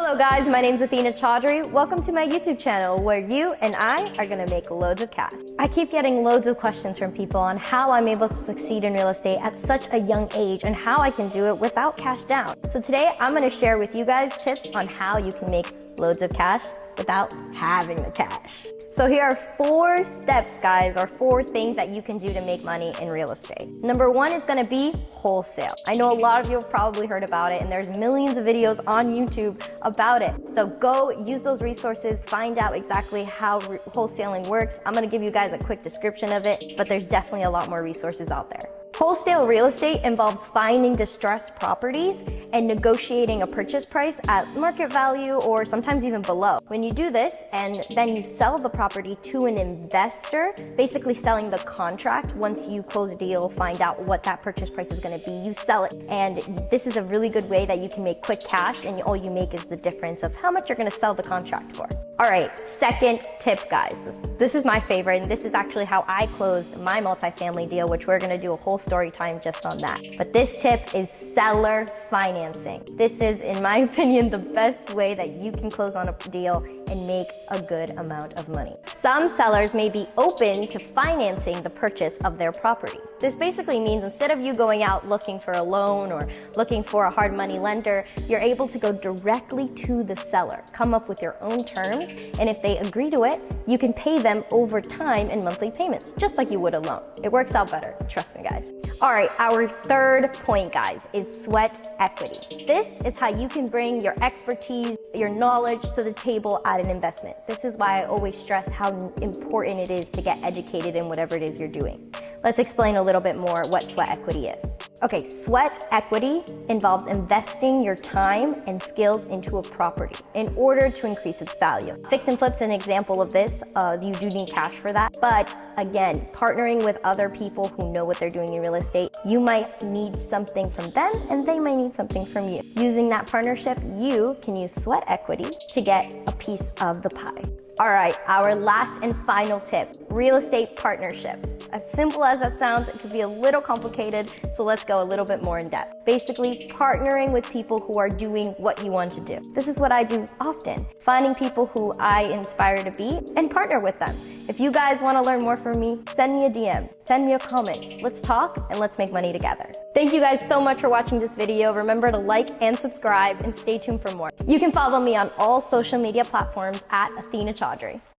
Hello guys, my name is Athena Choudhry. Welcome to my YouTube channel where you and I are gonna make loads of cash. I keep getting loads of questions from people on how I'm able to succeed in real estate at such a young age and how I can do it without cash down. So today I'm gonna share with you guys tips on how you can make loads of cash without having the cash. So here are 4 steps, guys, or 4 things that you can do to make money in real estate. Number 1 is gonna be wholesale. I know a lot of you have probably heard about it and there's millions of videos on YouTube about it. So go use those resources, find out exactly how wholesaling works. I'm gonna give you guys a quick description of it, but there's definitely a lot more resources out there. Wholesale real estate involves finding distressed properties and negotiating a purchase price at market value or sometimes even below. When you do this and then you sell the property to an investor, basically selling the contract, once you close a deal, find out what that purchase price is going to be, you sell it. And this is a really good way that you can make quick cash and all you make is the difference of how much you're going to sell the contract for. All right, second tip, guys. This is my favorite, and this is actually how I closed my multifamily deal, which we're gonna do a whole story time just on that. But this tip is seller financing. This is, in my opinion, the best way that you can close on a deal and make a good amount of money. Some sellers may be open to financing the purchase of their property. This basically means instead of you going out looking for a loan or looking for a hard money lender, you're able to go directly to the seller, come up with your own terms, and if they agree to it, you can pay them over time in monthly payments, just like you would a loan. It works out better, trust me guys. All right, our third point, guys, is sweat equity. This is how you can bring your expertise, your knowledge to the table at an investment. This is why I always stress how important it is to get educated in whatever it is you're doing. Let's explain a little bit more what sweat equity is. Okay, sweat equity involves investing your time and skills into a property in order to increase its value. Fix and flip's an example of this. You do need cash for that. But again, partnering with other people who know what they're doing in real estate, you might need something from them and they might need something from you. Using that partnership, you can use sweat equity to get a piece of the pie. All right, our last and final tip, real estate partnerships. As simple as that sounds, it could be a little complicated, so let's go a little bit more in depth. Basically, partnering with people who are doing what you want to do. This is what I do often, finding people who I inspire to be and partner with them. If you guys want to learn more from me, send me a DM, send me a comment. Let's talk and let's make money together. Thank you guys so much for watching this video. Remember to like and subscribe and stay tuned for more. You can follow me on all social media platforms at Athena Choudhry.